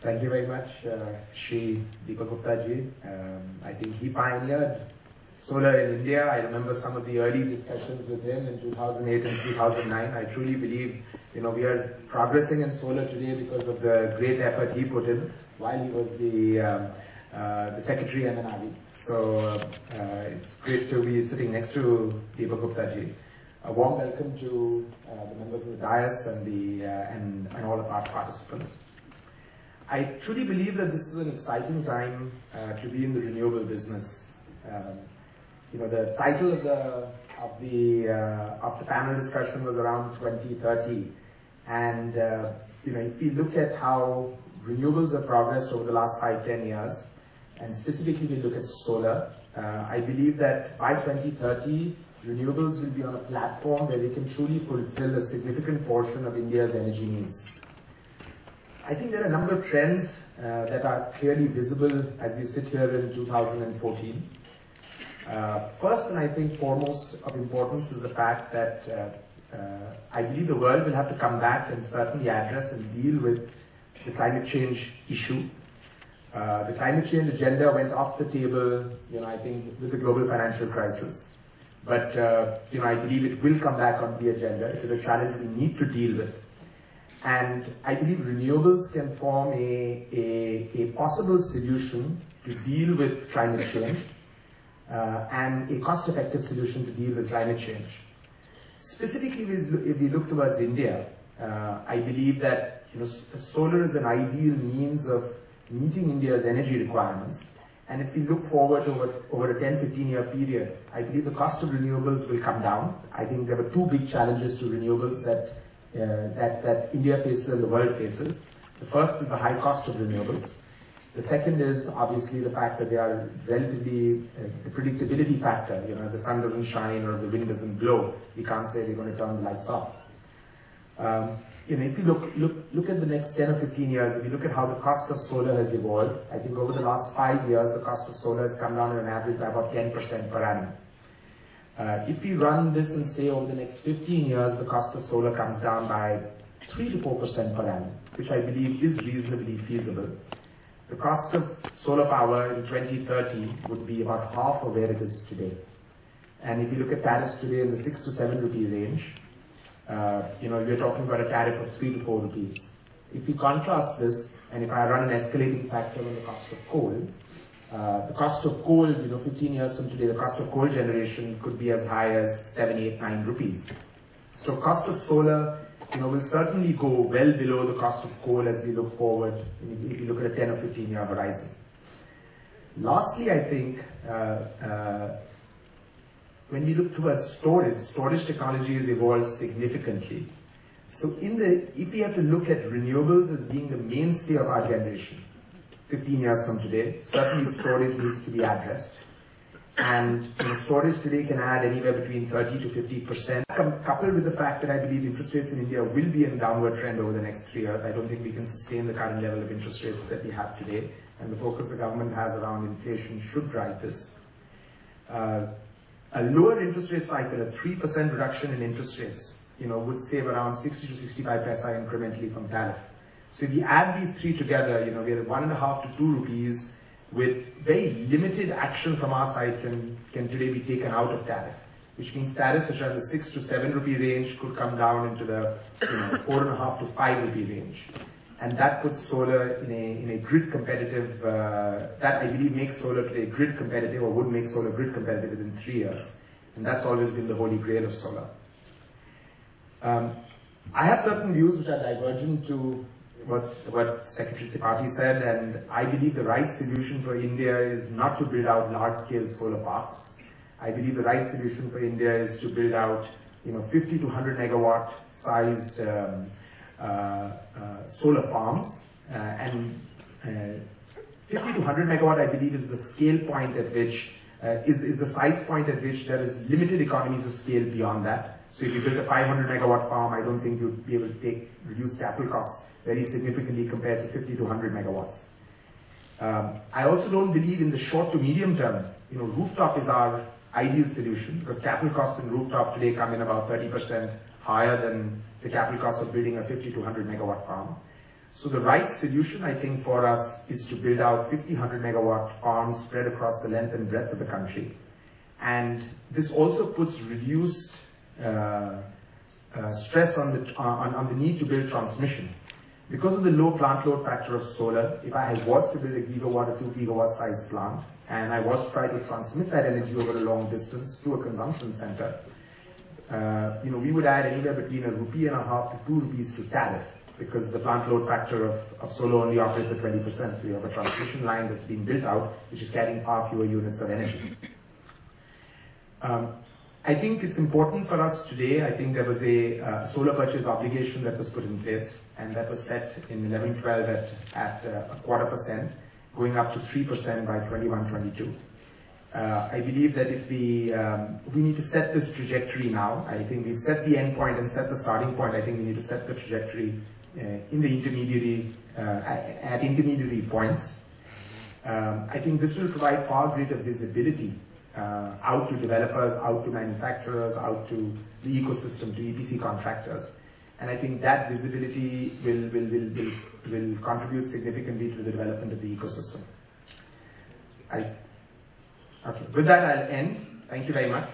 Thank you very much, Shri Deepak Gupta ji. I think he pioneered solar in India. I remember some of the early discussions with him in 2008 and 2009. I truly believe, we are progressing in solar today because of the great effort he put in while he was the Secretary MNRE. So it's great to be sitting next to Deepak Gupta ji. A warm welcome to the members of the dais and all of our participants. I truly believe that this is an exciting time to be in the renewable business. The title of the panel discussion was around 2030, and if we look at how renewables have progressed over the last 5-10 years, and specifically we look at solar, I believe that by 2030 renewables will be on a platform where they can truly fulfill a significant portion of India's energy needs. I think there are a number of trends that are clearly visible as we sit here in 2014. First, and I think foremost of importance, is the fact that I believe the world will have to come back and certainly address and deal with the climate change issue. The climate change agenda went off the table, I think, with the global financial crisis. But, I believe it will come back on the agenda. It is a challenge we need to deal with. And I believe renewables can form a possible solution to deal with climate change and a cost-effective solution to deal with climate change. Specifically, if we look towards India, I believe that solar is an ideal means of meeting India's energy requirements. And if we look forward over a 10-15 year period, I believe the cost of renewables will come down. I think there were two big challenges to renewables that India faces and the world faces. The first is the high cost of renewables. The second is obviously the fact that they are relatively, the predictability factor. If the sun doesn't shine or the wind doesn't blow, we can't say we're going to turn the lights off. If you look at the next 10 or 15 years, if you look at how the cost of solar has evolved, I think over the last 5 years, the cost of solar has come down on an average by about 10% per annum. If we run this and say over the next 15 years, the cost of solar comes down by 3 to 4% per annum, which I believe is reasonably feasible. The cost of solar power in 2030 would be about half of where it is today. And if you look at tariffs today in the 6 to 7 rupee range, we're talking about a tariff of 3 to 4 rupees. If we contrast this, and if I run an escalating factor on the cost of coal, the cost of coal, 15 years from today, the cost of coal generation could be as high as 7, 8, 9 rupees. So cost of solar, will certainly go well below the cost of coal as we look forward, if you look at a 10 or 15 year horizon. Lastly, I think, when we look towards storage technology has evolved significantly. So if we have to look at renewables as being the mainstay of our generation, 15 years from today, certainly storage needs to be addressed. And storage today can add anywhere between 30 to 50%. Coupled with the fact that I believe interest rates in India will be in a downward trend over the next 3 years, I don't think we can sustain the current level of interest rates that we have today. And the focus the government has around inflation should drive this. A lower interest rate cycle, a 3% reduction in interest rates, would save around 60 to 65 paisa incrementally from tariff. So if you add these three together, we're at 1.5 to 2 rupees with very limited action from our side can today be taken out of tariff, which means tariffs which are in the 6 to 7 rupee range could come down into the 4.5 to 5 rupee range. And that puts solar in a grid competitive, that I believe makes solar today grid competitive, or would make solar grid competitive within 3 years. And that's always been the holy grail of solar. I have certain views which are divergent to what Secretary Tripathi said, and I believe the right solution for India is not to build out large-scale solar parks. I believe the right solution for India is to build out 50 to 100 megawatt sized solar farms, and 50 to 100 megawatt I believe is the scale point at which, is the size point at which there is limited economies of scale beyond that. So if you build a 500 megawatt farm, I don't think you'd be able to reduce capital costs very significantly compared to 50 to 100 megawatts. I also don't believe in the short to medium term, rooftop is our ideal solution, because capital costs in rooftop today come in about 30% higher than the capital cost of building a 50 to 100 megawatt farm. So the right solution, I think, for us is to build out 50, 100 megawatt farms spread across the length and breadth of the country. And this also puts reduced stress on the need to build transmission. Because of the low plant load factor of solar, if I was to build a gigawatt or 2 gigawatt size plant, and I was to try to transmit that energy over a long distance to a consumption center, we would add anywhere between ₹1.50 to ₹2 to tariff, because the plant load factor of solar only operates at 20%. So you have a transmission line that's being built out, which is carrying far fewer units of energy. I think it's important for us today. I think there was a solar purchase obligation that was put in place, and that was set in 11-12 at 0.25%, going up to 3% by 21-22. I believe that if we need to set this trajectory now. I think we've set the end point and set the starting point. I think we need to set the trajectory in the intermediary, at intermediary points. I think this will provide far greater visibility out to developers, out to manufacturers, out to the ecosystem, to EPC contractors. And I think that visibility will contribute significantly to the development of the ecosystem. Okay, with that I'll end. Thank you very much.